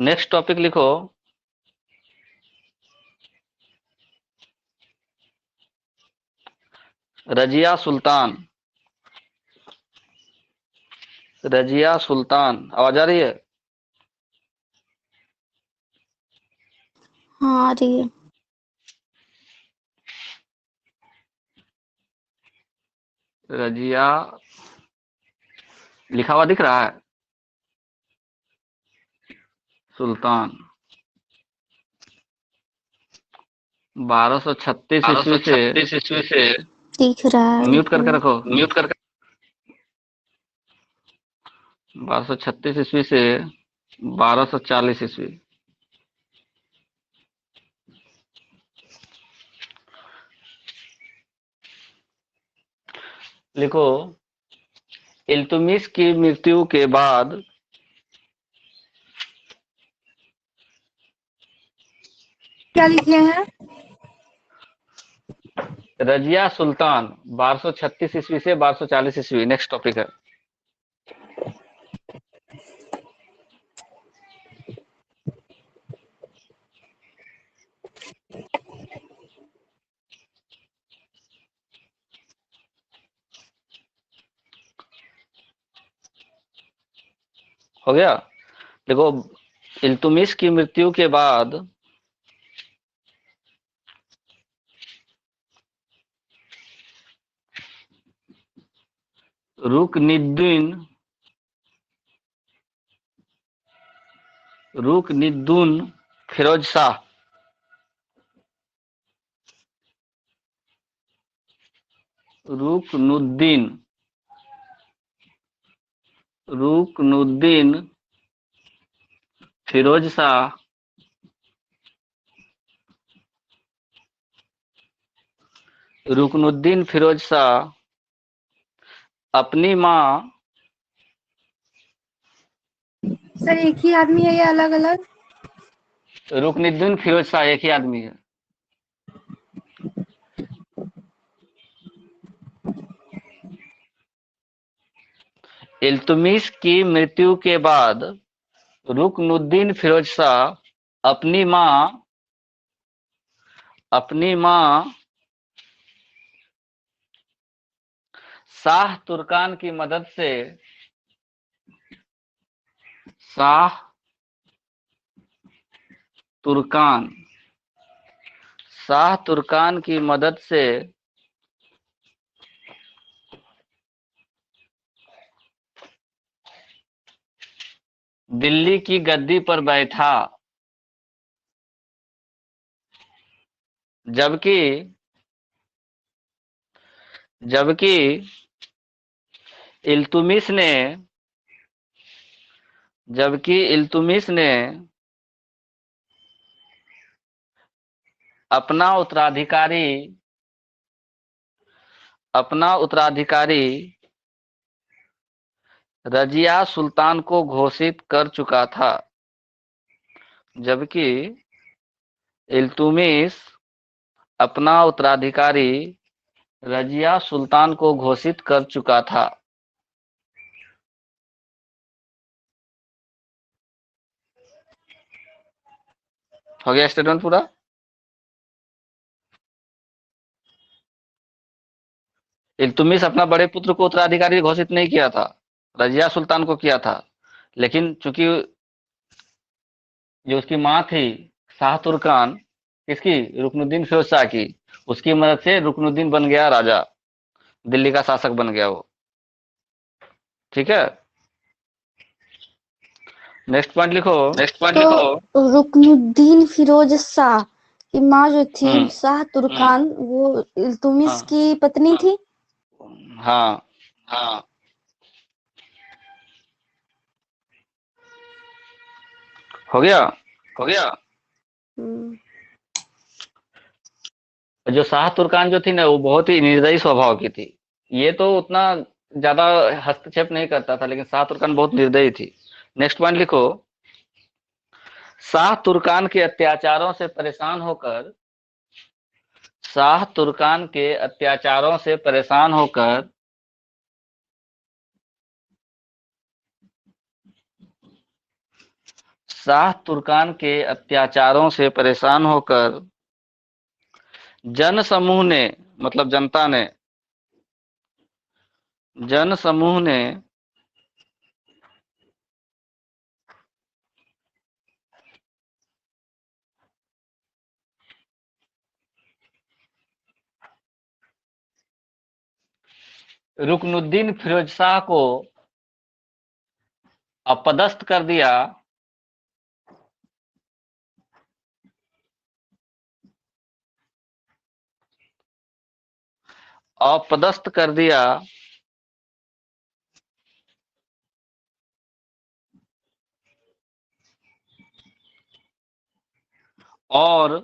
Next topic लिखो, रजिया सुल्तान। रजिया सुल्तान, आवाज आ रही है? हाँ आ रही है। रजिया लिखा हुआ दिख रहा है? सुल्तान 1236 ईस्वी से। 1236 ईस्वी से। दिख रहा है। म्यूट करके रखो। म्यूट करके 1236 ईस्वी से 1240 ईस्वी। लिखो, इल्तुमिश की मृत्यु के बाद क्या लिखे हैं? रजिया सुल्तान 1236 ईस्वी से 1240 ईस्वी। नेक्स्ट टॉपिक है। हो गया? देखो, इल्तुमिश की मृत्यु के बाद रुकनिद्दीन फिरोज शाह रुकनुद्दीन फिरोज शाह रुकनुद्दीन फिरोज शाह अपनी माँ सर एक ही आदमी है या अलग अलग? रुकनुद्दीन फिरोज शाह एक ही आदमी है। इल्तुमिश की मृत्यु के बाद रुकनुद्दीन फिरोज शाह अपनी माँ शाह तुर्कान की मदद से शाह तुर्कान की मदद से दिल्ली की गद्दी पर बैठा, जबकि इल्तुमिश ने अपना उत्तराधिकारी रजिया सुल्तान को घोषित कर चुका था। जबकि इल्तुमिश अपना उत्तराधिकारी रजिया सुल्तान को घोषित कर चुका था। हो गया स्टेटमेंट पूरा? इल्तुमिश अपना बड़े पुत्र को उत्तराधिकारी घोषित नहीं किया था, रजिया सुल्तान को किया था। लेकिन चूंकि जो उसकी माँ थी शाह तुर्कान, किसकी? रुकनुद्दीन फिरोज शाह की, उसकी मदद से रुकनुद्दीन बन गया राजा, दिल्ली का शासक बन गया वो। ठीक है, नेक्स्ट पॉइंट लिखो। तो रुकनुद्दीन फिरोज शाह की माँ जो थी शाह तुर्कान, वो इल्तुमिश की पत्नी थी। हाँ, हो गया। जो शाह तुर्कान जो थी ना, वो बहुत ही निर्दयी स्वभाव की थी। ये तो उतना ज्यादा हस्तक्षेप नहीं करता था, लेकिन शाह तुर्कान बहुत निर्दयी थी। नेक्स्ट पॉइंट लिखो, शाह तुर्कान के अत्याचारों से परेशान होकर शाह तुर्कान के अत्याचारों से परेशान होकर जन समूह ने, मतलब जनता ने, जन समूह ने रुकनुद्दीन फिरोज शाह को अपदस्थ कर दिया, अपदस्थ कर दिया और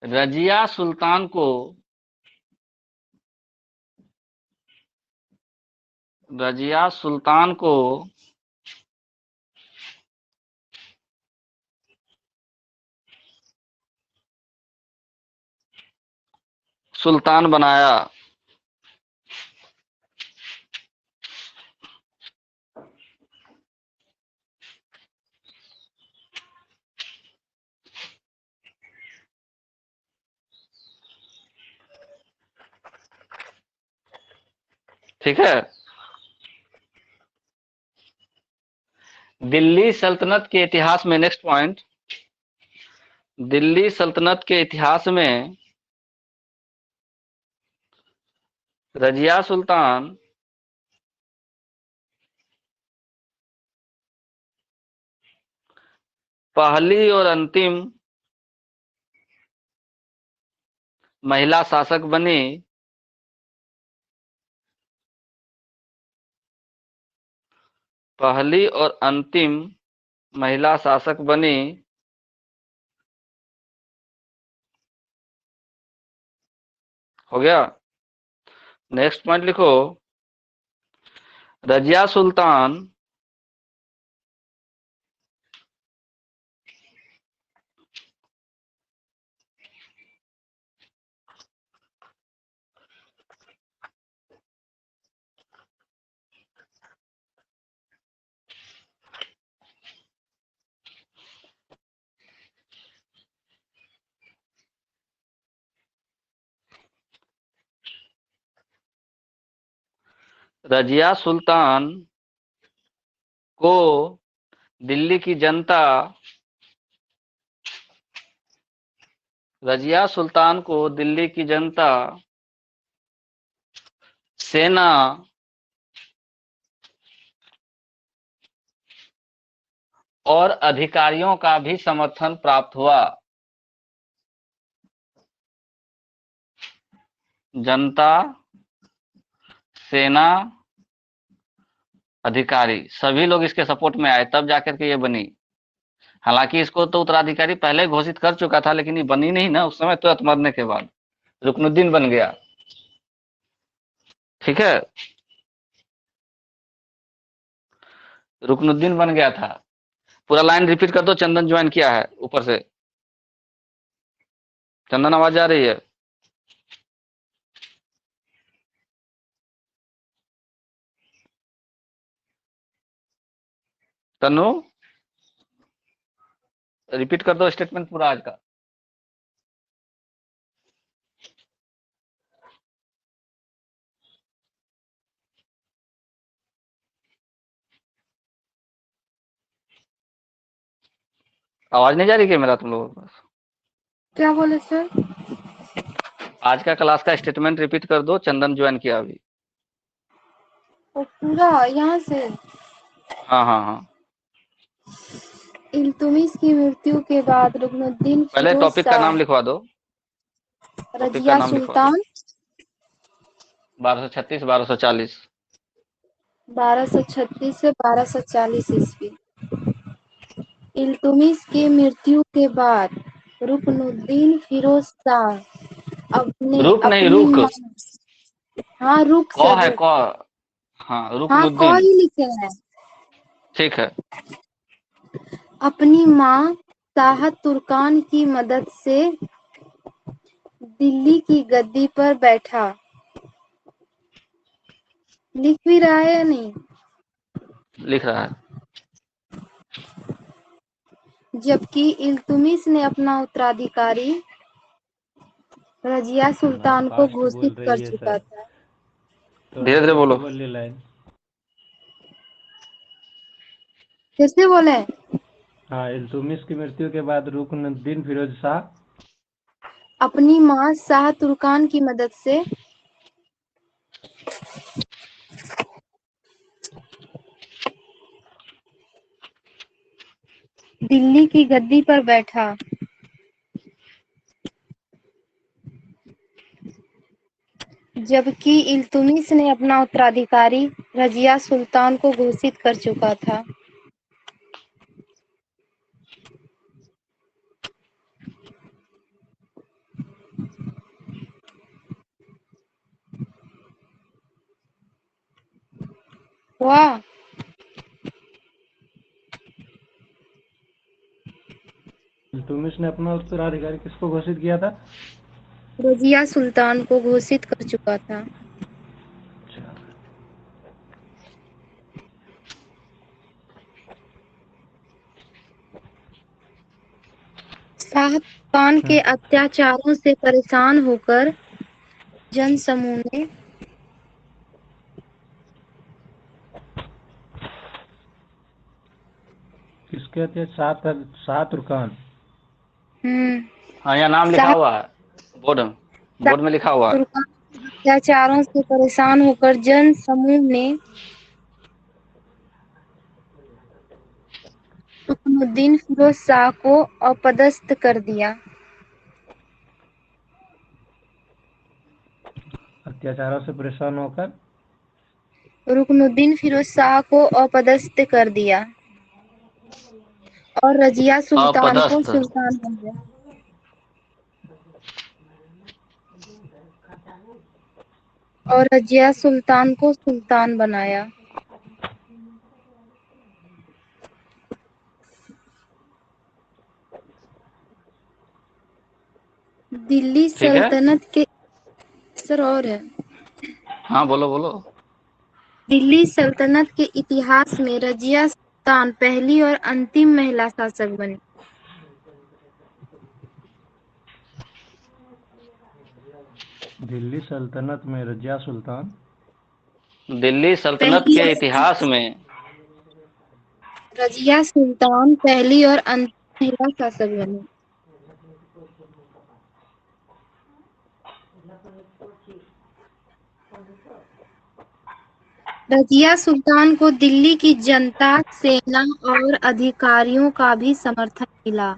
रजिया सुल्तान को सुल्तान बनाया। ठीक है। दिल्ली सल्तनत के इतिहास में, नेक्स्ट पॉइंट, दिल्ली सल्तनत के इतिहास में रजिया सुल्तान पहली और अंतिम महिला शासक बनी, पहली और अंतिम महिला शासक बनी हो गया। नेक्स्ट पॉइंट लिखो, रजिया सुल्तान रजिया सुल्तान को दिल्ली की जनता रजिया सुल्तान को दिल्ली की जनता, सेना और अधिकारियों का भी समर्थन प्राप्त हुआ। जनता, सेना, अधिकारी, सभी लोग इसके सपोर्ट में आए, तब जाकर के ये बनी। हालांकि इसको तो उत्तराधिकारी पहले घोषित कर चुका था, लेकिन ये बनी नहीं ना उस समय, तुरंत मरने के बाद रुकनुद्दीन बन गया। ठीक है, रुकनुद्दीन बन गया था। पूरा लाइन रिपीट कर दो, चंदन ज्वाइन किया है ऊपर से। चंदन, आवाज आ रही है? तनु, रिपीट कर दो स्टेटमेंट पूरा आज का। आवाज नहीं जा रही क्या मेरा तुम लोगों के पास? क्या बोले सर? आज का क्लास का स्टेटमेंट रिपीट कर दो, चंदन ज्वाइन किया अभी। वो पूरा यहाँ से। हाँ हाँ हाँ, इल्तुमिश की मृत्यु के बाद रुकनुद्दीन पहले फिरोज टॉपिक का शाह, नाम लिखवा दो। टॉपिक का रजिया नाम लिखवा दो। सुल्तान 1236 1240। 1236 से 1240 ईस्वी। इल्तुमिश की मृत्यु के बाद रुकनुद्दीन फिरोज शाह अपने रुक नहीं, अपनी रुक। हाँ रुक कौ सर है, रुक। कौ। हाँ, हाँ कौ रुकनुद्दीन। ही लिखे हैं। ठीक है। अपनी माँ शाह तुर्कान की मदद से दिल्ली की गद्दी पर बैठा। लिख भी रहा है या नहीं? लिख रहा है। जबकि इल्तुमिश ने अपना उत्तराधिकारी रजिया सुल्तान को फास्ट घोषित बोल कर रही है चुका सर, था। तो धीरे धीरे फिर बोलो। से बोलिए लाइन। कैसे बोले? हाँ, इल्तुमिश की मृत्यु के बाद रुकनुद्दीन फिरोज शाह अपनी मां शाह तुर्कान की मदद से दिल्ली की गद्दी पर बैठा। जबकि इल्तुमिश ने अपना उत्तराधिकारी रजिया सुल्तान को घोषित कर चुका था। वाह, इल्तुमिश ने अपना उत्तराधिकारी किसको घोषित किया था? रजिया सुल्तान को घोषित कर चुका था। अच्छा, शाह तुर्कान के अत्याचारों से परेशान होकर जनसमूह ने किसके थे? शाह तुर्कान। हाँ, यहाँ नाम लिखा शाह हुआ है, बोर्ड में लिखा हुआ है। तुर्कान के अत्याचारों से परेशान होकर जनसमूह ने रुकनुद्दीन फिरोज शाह को अपदस्थ कर दिया। अत्याचारों से परेशान होकर रुकनुद्दीन फिरोज शाह को अपदस्थ कर दिया और रजिया सुल्तान को अपदस्थ। सुल्तान बनाया। और रजिया सुल्तान को सुल्तान बनाया। दिल्ली ठीक है, सल्तनत के सर और है। हाँ बोलो बोलो। दिल्ली सल्तनत के इतिहास में रजिया सुल्तान पहली और अंतिम महिला शासक बनी। दिल्ली सल्तनत में रजिया सुल्तान दिल्ली सल्तनत पहली के और इतिहास में रजिया सुल्तान पहली और अंतिम महिला शासक बनी। रजिया सुल्तान को दिल्ली की जनता, सेना और अधिकारियों का भी समर्थन मिला।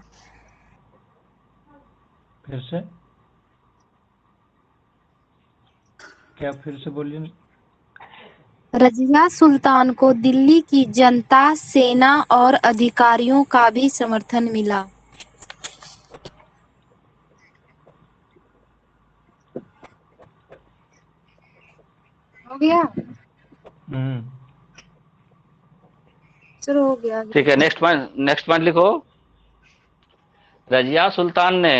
फिर से क्या? फिर से बोलिए। रजिया सुल्तान को दिल्ली की जनता, सेना और अधिकारियों का भी समर्थन मिला। हो गया? हम्म चलो हो गया। ठीक है, नेक्स्ट पॉइंट लिखो। रजिया सुल्तान ने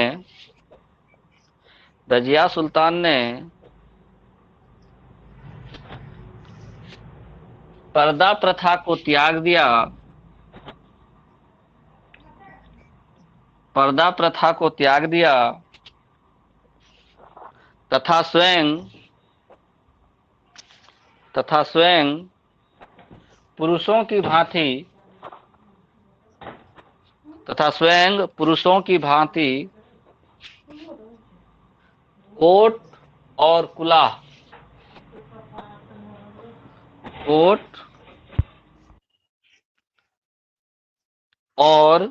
रजिया सुल्तान ने पर्दा प्रथा को त्याग दिया। पर्दा प्रथा को त्याग दिया तथा स्वयं पुरुषों की भांति तथा स्वयं पुरुषों की भांति कोट और कुलाह कोट और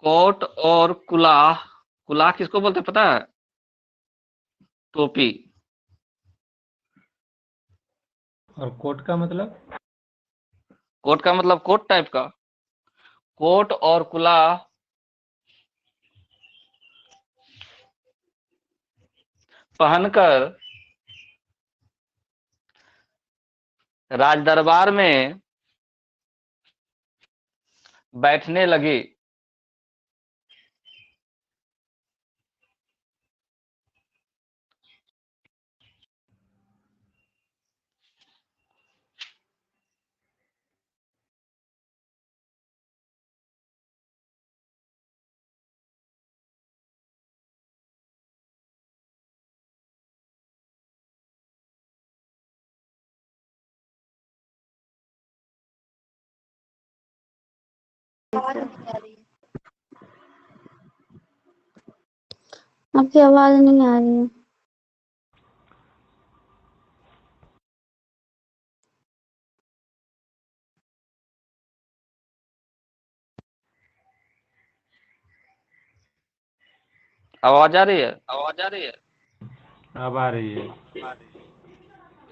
कोट और कुलाह। कुलाह किसको बोलते हैं पता है? टोपी। और कोट का मतलब? कोट का मतलब कोट टाइप का। कोट और कुलाह पहनकर राजदरबार में बैठने लगे। आपकी आवाज नहीं आ रही है। आवाज आ रही है? अब आ रही है।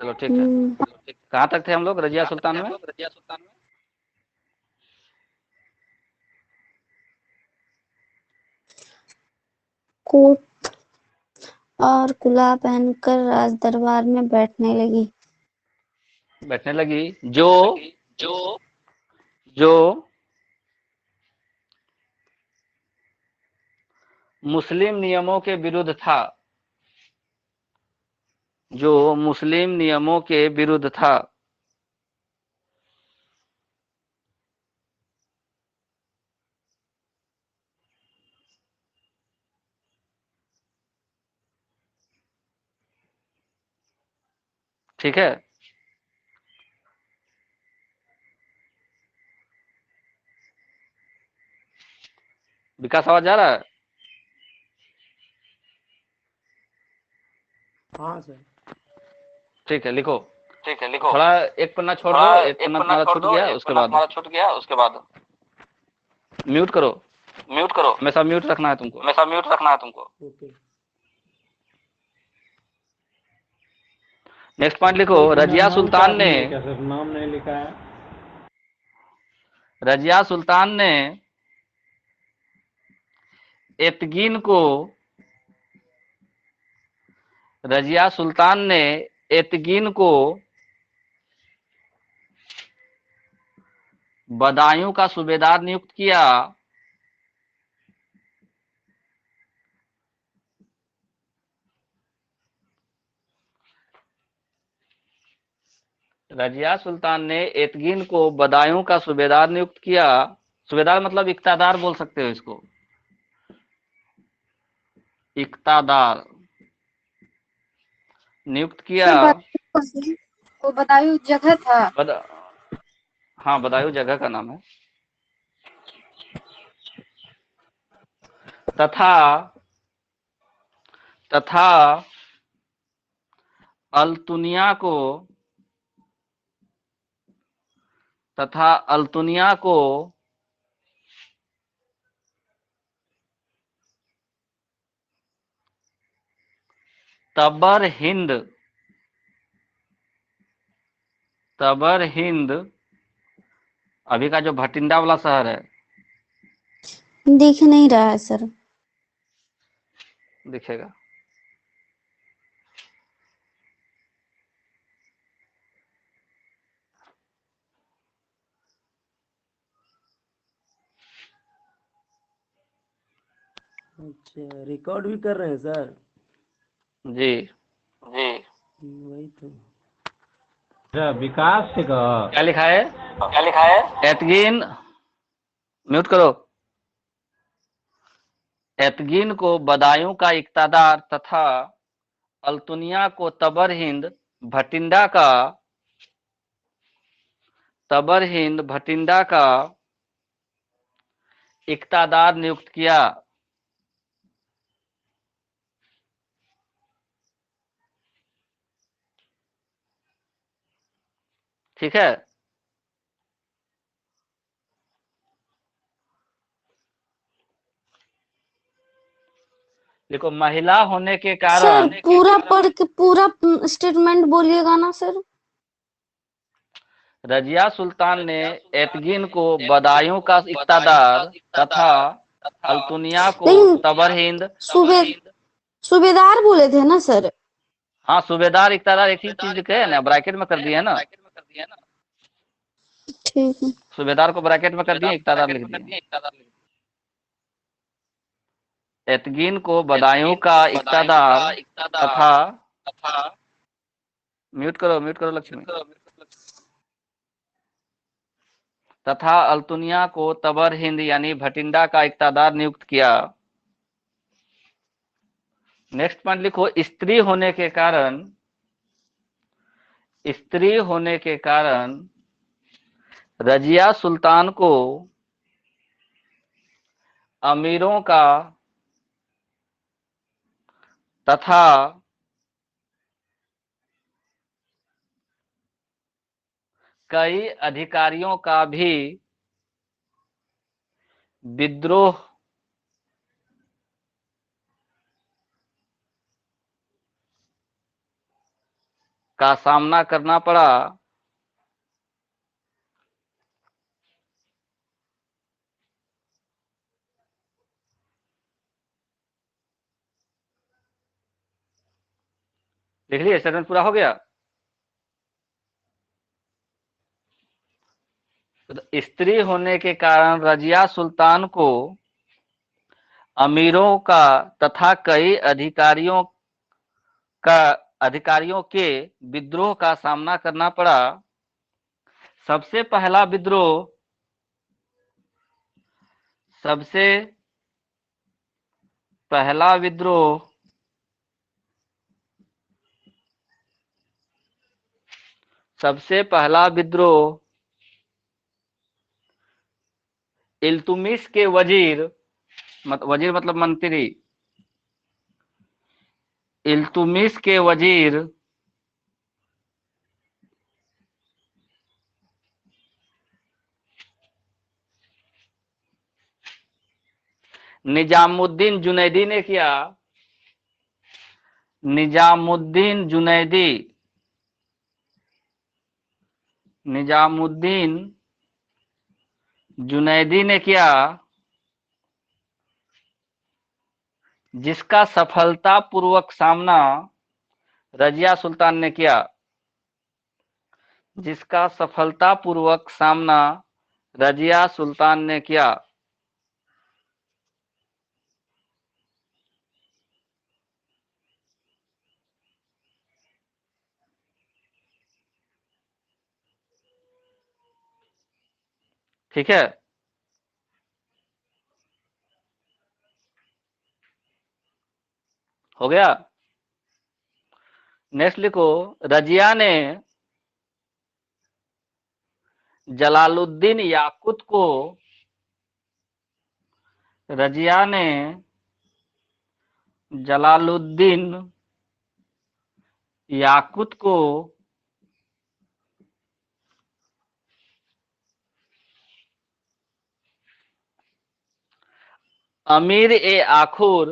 चलो ठीक है। कहाँ तक थे हम लोग रजिया सुल्तान में? कोट और कुला पहनकर राज दरबार में बैठने लगी। बैठने लगी जो जो मुस्लिम नियमों के विरुद्ध था, जो मुस्लिम नियमों के विरुद्ध था। ठीक है। विकास आवाज जा रहा है? हाँ सर। ठीक है, लिखो। थोड़ा एक पन्ना छोड़ दो, एक पन्ना तुम्हारा छूट गया, उसके बाद म्यूट करो। हमेशा म्यूट रखना है तुमको। ओके। नेक्स्ट पॉइंट लिखो। रजिया नाम सुल्तान का ने क्या सर, नाम नहीं लिखा है। रजिया सुल्तान ने एतगीन को रजिया सुल्तान ने एतगीन को बदायूं का सूबेदार नियुक्त किया। रजिया सुल्तान ने एतगीन को बदायूं का सूबेदार नियुक्त किया। सूबेदार मतलब इक्तादार बोल सकते हो इसको, इक्तादार नियुक्त किया। वो बदायूं जगह था। हाँ, बदायूं जगह का नाम है। तथा अल्तुनिया को तबर हिंद अभी का जो भटिंडा वाला शहर है, दिख नहीं रहा है सर। दिखेगा। अच्छा, रिकॉर्ड भी कर रहे हैं सर? जी वही तो। अच्छा, विकास से कहा क्या लिखा है? एतगीन, म्यूट करो। एतगीन को बदायूं का इक्तादार तथा अल्तुनिया को तबर हिंद भटिंडा का इक्तादार नियुक्त किया। ठीक है। देखो, महिला होने के सर कारण पूरा पढ़ के पूरा स्टेटमेंट बोलिएगा ना सर। रजिया सुल्तान ने एतगीन को बदायूं का इक्तादार तथा अल्तुनिया को लेकिन तबर हिंद सूबेदार बोले थे ना सर। हाँ, सूबेदार इक्तादार एक ही चीज के है ना, ब्रैकेट में कर दिए ना। ठीक है। सूबेदार को ब्रैकेट में कर दिए, इक्तादार लिख दिए। एतगीन को बदायूं का इक्तादार तथा म्यूट करो लक्ष्मी। तथा अल्तुनिया को तबर हिंद यानी भटिंडा का इक्तादार नियुक्त किया। नेक्स्ट पॉइंट लिखो। स्त्री होने के कारण रजिया सुल्तान को अमीरों का तथा कई अधिकारियों का भी विद्रोह का सामना करना पड़ा। लिख लिया, स्टेटमेंट पूरा हो गया। स्त्री होने के कारण रजिया सुल्तान को अमीरों का तथा कई अधिकारियों के विद्रोह का सामना करना पड़ा। सबसे पहला विद्रोह सबसे पहला विद्रोह सबसे पहला विद्रोह इल्तुमिश के वजीर मतलब मंत्री, इल्तुमिश के वजीर निजामुद्दीन जुनैदी ने किया। निजामुद्दीन जुनैदी ने किया, जिसका सफलतापूर्वक सामना रजिया सुल्तान ने किया। जिसका सफलतापूर्वक सामना रजिया सुल्तान ने किया। ठीक है, हो गया। नेक्स्ट लिखो, रजिया ने जलालुद्दीन याकुत को रजिया ने जलालुद्दीन याकुत को अमीर ए आखुर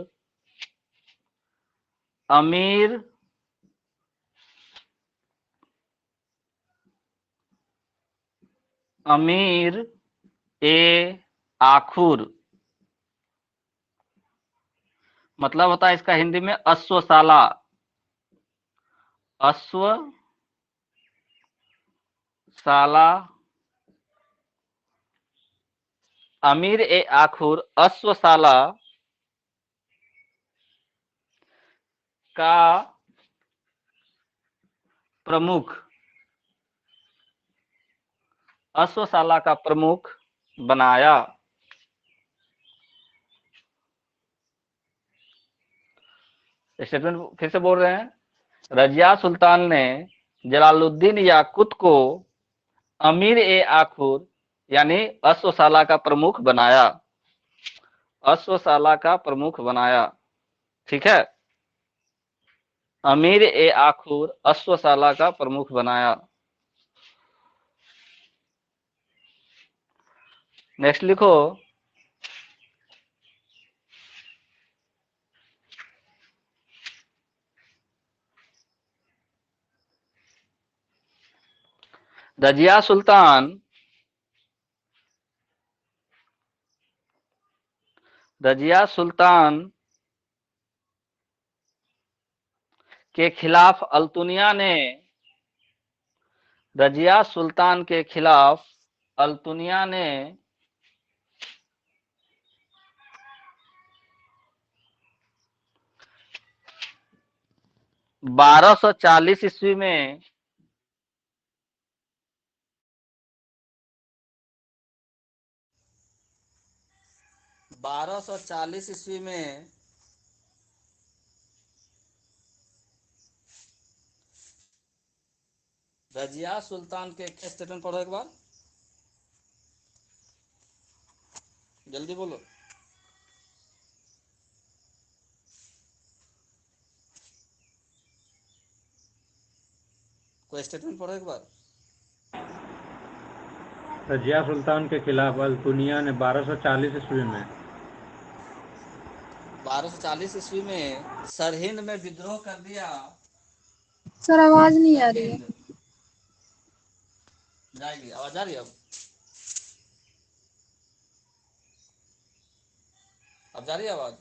अमीर अमीर ए आखुर मतलब होता है इसका हिंदी में अश्वशाला। अश्वशाला, अमीर ए आखुर अश्वशाला का प्रमुख बनाया। स्टेटमेंट फिर से बोल रहे हैं, रजिया सुल्तान ने जलालुद्दीन याकुत को अमीर ए आखुर यानी अश्वशाला का प्रमुख बनाया। अश्वशाला का प्रमुख बनाया। ठीक है, अमीर ए आखुर अश्वशाला का प्रमुख बनाया। नेक्स्ट लिखो, रजिया सुल्तान के खिलाफ रजिया सुल्तान के खिलाफ अल्तुनिया ने 1240 ईस्वी में 1240 ईस्वी में रजिया सुल्तान के स्टेटमेंट पढ़ो एक बार, जल्दी बोलो। कोई स्टेटमेंट पढ़ो एक बार। रजिया सुल्तान के खिलाफ अल्तुनिया ने 1240 ईस्वी में 1240 ईस्वी में सरहिंद में विद्रोह कर दिया। सर आवाज नहीं आ रही है। सरहिंद जाएगी, आवाज आ रही है अब जा रही है आवाज?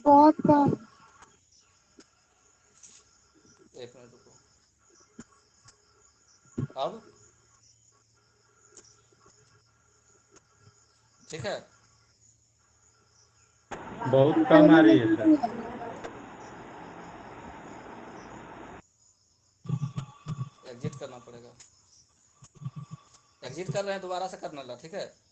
बहुत कम। एक मिनट रुको। अब ठीक है। बहुत कम थोड़ी आ रही है लेकिन सर। नहीं आ रही। एग्जिट करना पड़ेगा। एग्जिट कर रहे हैं, दोबारा से करना ला, ठीक है।